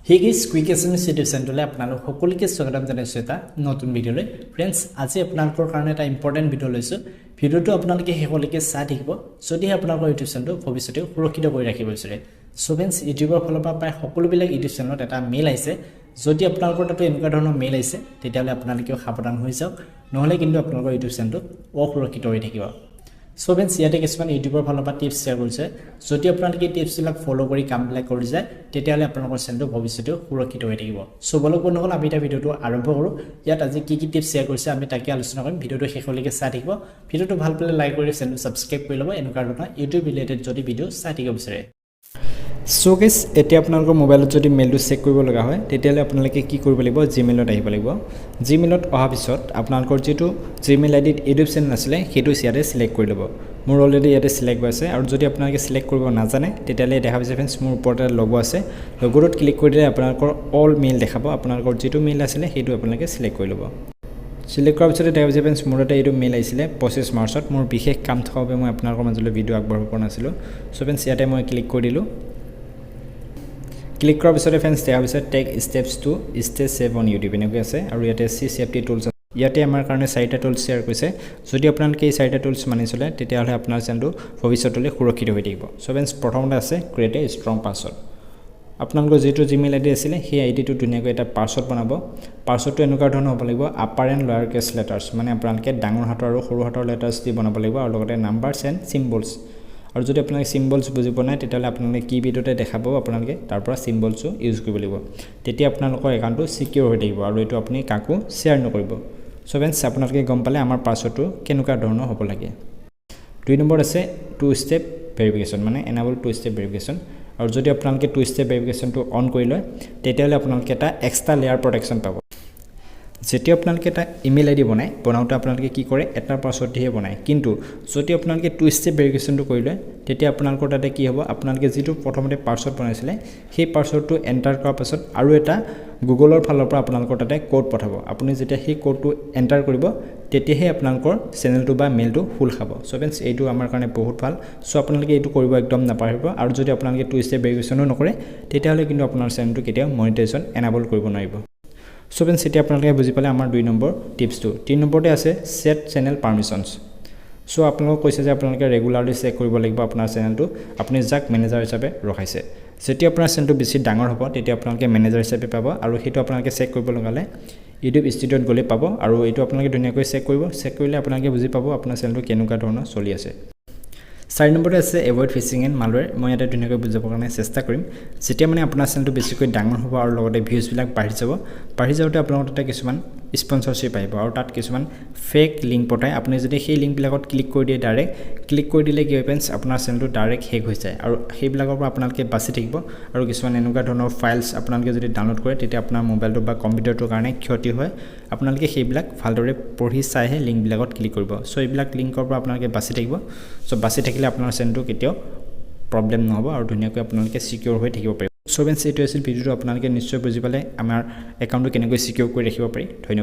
Hey guys, quick Assamese YouTube channel আপোনালোক সকলোকে স্বাগতম জনাইছো এটা নতুন ভিডিঅলৈ फ्रेंड्स আজি আপোনালোকৰ কাৰণে এটা ইম্পৰ্টেন্ট ভিডিঅ লৈছো ভিডিঅটো আপোনালোকে সকলোকে চাই থাকিব যদি আপোনালোকৰ YouTube চেনেলটো ভৱিষ্যতে সুৰক্ষিত কৰি ৰাখিব বিচাৰে সো फ्रेंड्स ইউটিউবৰ ফালৰ পৰা প্ৰায় সকলোবিলাক ইউটিউব চেনেলত এটা মেইল আহিছে যদি আপোনালোকৰ তাতে এনেকুৱা ধৰণৰ মেইল আহিছে তেতিয়াহলে আপোনালোকে সাৱধান হৈ যাওক নহলে কিন্তু আপোনালোকৰ ইউটিউব চেনেলটো অসুৰক্ষিত হৈ থাকিব So friends, ইয়াতে কিছুমান ইউটিউবৰ ফালৰ পৰা টিপছ শেয়াৰ কৰিছে যদি আপোনালোকে টিপছবিলাক ফলো কৰি কামবিলাক কৰি যায় তেতিয়াহলে আপোনালোকৰ চেনেলটো ভৱিষ্যতে সুৰক্ষিত হৈ থাকিব সো বলক বন্ধুসকল আমি এটা ভিডিঅটো আৰম্ভ কৰো ইয়াত আজি কি কি টিপছ শেয়াৰ কৰিছে আমি তাকে আলোচনা কৰিম ভিডিঅটো শেষলৈকে চাই থাকিব ভিডিঅটো ভাল পালে লাইক কৰি চেনেলটো সাবস্ক্ৰাইব কৰি ল'ব এনেকুৱা ধৰণৰ ইউটিউব ৰিলেটেড যদি ভিডিঅ চাই থাকিব বিচাৰে So guys, এতিয়া আপোনালোকৰ মোবাইলত যদি মেইলটো চেক কৰিব লগা হয় তেতিয়ালে আপোনালোকে কি কৰিব লাগিব জিমেইলত আহিব লাগিব জিমেইলত অহা পিছত আপোনালোকৰ যেটো জিমেইল আইডিত ইউটিউব চেনেল আছে হেতু ইয়াতে সিলেক্ট কৰি ল'ব মোৰ অলৰেডি ইয়াতে সিলেক্ট হৈ আছে আৰু যদি আপোনালোকে সিলেক্ট কৰিব নাজানে তেতিয়ালে দেখা পাইছে फ्रेंड्स মোৰ ওপৰতে লগো আছে লগোত ক্লিক কৰি দিলে আপোনালোকৰ অল মেইল দেখাব আপোনালোকৰ যেটো মেইল আছে হেতু আপোনালোকে সিলেক্ট কৰি ল'ব সিলেক্ট কৰাৰ পিছত দেখা পাইছে फ्रेंड्स মোৰ এটা এইটো মেইল আহিছিল 25 মাৰ্চত মোৰ বিশেষ কাম থকাবে মই আপোনালোকৰ মাজলৈ ভিডিঅ আগবঢ়াব পৰা নাছিলো সো फ्रेंड्स ইয়াতে মই ক্লিক কৰি দিলো Click কৰাৰ পিছতে फ्रेंड्स দেখা পাইছে take steps to stay safe on YouTube এনেকৈ আছে আৰু ইয়াতে সি সেফটি টুলস ইয়াতে আমাৰ কাৰণে চাৰিটা টুলস শেয়াৰ কৰিছে যদি আপোনালোকে এই চাৰিটা টুলস মানি চলে তেতিয়াহলে আপোনাৰ চেনেলটো ভৱিষ্যতলৈ সুৰক্ষিত হৈ থাকিব সো फ्रेंड्स প্ৰথমতে আছে ক্ৰিয়েট এ ষ্ট্ৰং পাছৱৰ্ড আপোনালোকৰ যেটো জিমেইল আইডি আছিল সেই আইডিটো ধুনীয়াকৈ এটা পাছৱৰ্ড বনাব পাছৱৰ্ডটো এনেকুৱা ধৰণৰ হ'ব লাগিব আপাৰ এণ্ড লোৱাৰ কেছ লেটাৰ্ছ মানে আপোনালোকে ডাঙৰ হাতৰ আৰু সৰু হাতৰ লেটাৰ্ছ দি বনাব লাগিব আৰু লগতে নাম্বাৰছ এণ্ড সিম্বলছ আৰু যদি আপোনালোকে সিম্বলছ বুজি পোৱা নাই তেতিয়ালে আপোনালোকে কিবোৰ্ডতে দেখাব আপোনালোকে তাৰ পৰা সিম্বলছও ইউজ কৰিব লাগিব তেতিয়া আপোনালোকৰ একাউণ্টটো সিকিউৰ হৈ থাকিব আৰু এটো আপুনি কাকো শেয়াৰ নকৰিব সো फ्रेंड्स আপোনালোকে গম পালে আমাৰ পাছৱৰ্ডটো কেনেকুৱা ধৰণৰ হ'ব লাগে দুই নম্বৰ আছে টু ষ্টেপ ভেৰিফিকেশ্যন মানে এনাবল টু ষ্টেপ ভেৰিফিকেশ্যন আৰু যদি আপোনালোকে টু ষ্টেপ ভেৰিফিকেশ্যনটো অন কৰি লয় তেতিয়ালে আপোনালোকে এটা এক্সট্ৰা লেয়াৰ প্ৰটেকশ্যন পাব যেতিয়া আপোনালোকে এটা ইমেইল আইডি বনাওতে আপোনালোকে কি কৰে এটা পাছৱৰ্ড দিয়ে বনায় কিন্তু যদি আপোনালোকে টু ষ্টেপ ভেৰিফিকেশ্যনটো কৰি লয় তেতিয়া আপোনালোকৰ তাতে কি হ'ব আপোনালোকে যেটো প্ৰথমতে পাছৱৰ্ড বনাইছিলে সেই পাছৱৰ্ডটো এন্টাৰ কৰাৰ পাছত আৰু এটা গুগলৰ ফালৰ পৰা আপোনালোকৰ তাতে কোড পঠাব আপুনি যেতিয়া সেই কোডটো এন্টাৰ কৰিব তেতিয়াহে আপোনালোকৰ চেনেলটো বা মেইলটো ফুল খাব সো फ्रेंड्स এইটো আমাৰ কাৰণে বহুত ভাল সো আপোনালোকে এইটো কৰিব একদম নাপাহৰিব আৰু যদি আপোনালোকে টু ষ্টেপ ভেৰিফিকেশ্যনো নকৰে তেতিয়াহলে কিন্তু আপোনাৰ চেনেলটো কেতিয়াও মনিটাইজেশ্যন এনাবল কৰিব নোৱাৰিব So friends, এতিয়া আপোনালোকে বুজি পালে আমাৰ 2 নম্বৰ টিপছটো 3 নম্বৰতে আছে সেট চেনেল পাৰমিশনস সো আপোনালোকক কৈছে যে আপোনালোকে ৰেগুলাৰলি চেক কৰিব লাগিব আপোনাৰ চেনেলটো আপুনি যাক মেনেজাৰ হিচাপে ৰখাইছে যেতিয়া আপোনাৰ চেনেলটো বেছি ডাঙৰ হ'ব তেতিয়া আপোনালোকে মেনেজাৰ হিচাপে পাব আৰু হেতু আপোনালোকে চেক কৰিব লগালে ইউটিউব ষ্টুডিঅ'ত গলে পাব আৰু এইটো আপোনালোকে ধুনীয়াকৈ চেক কৰিব চেক কৰিলে আপোনালোকে বুজি পাব আপোনাৰ চেনেলটো কেনেকুৱা ধৰণৰ চলি আছে 4 নম্বৰতে আছে এভয়েড ফিচিং এণ্ড মালৱেৰ মই এটা ধুনীয়াকৈ বুজাবৰ কাৰণে চেষ্টা কৰিম যেতিয়া মানে আপোনাৰ চেনেলটো বেছিকৈ ডাঙৰ হ'ব আৰু লগতে ভিউজ বিলাক বাঢ়ি যাওঁতে আপোনালোকৰ তাতে কিছুমান স্পন্সৰশ্বিপ আহিব আৰু তাত কিছুমান ফেক লিংক পঠায় আপুনি যদি সেই লিংক বিলাকত ক্লিক কৰি দিয়ে ডাইৰেক্ট ক্লিক কৰি দিলে কি হয় फ्रेंड्स আপোনাৰ চেনেলটো ডাইৰেক্ট হেক হৈ যায় আৰু সেইবিলাকৰ পৰা আপোনালোকে বাচি থাকিব আৰু কিছুমান এনেকুৱা ধৰণৰ ফাইলছ আপোনালোকে যদি ডাউনলোড কৰে তেতিয়া আপোনাৰ মোবাইলটো বা কম্পিউটাৰটোৰ কাৰণে ক্ষতি হয় আপোনালোকে সেইবিলাক ভালদৰে পঢ়ি চাইহে লিংক বিলাকত ক্লিক কৰিব সো এইবিলাক লিংকৰ পৰা আপোনালোকে বাচি থাকিব সো বাচি থাকিলে আপোনাৰ চেনেলটো কেতিয়াও প্ৰবলেম নহব আৰু ধুনীয়াকৈ আপোনালোকে সিকিউৰ হৈ থাকিব পাৰিব সো फ्रेंड्स এইটো আছিল ভিডিঅটো আপোনালোকে নিশ্চয় বুজি পালে আমাৰ একাউণ্টটো কেনেকৈ সিকিউৰ কৰি ৰাখিব পাৰি ধন্যবাদ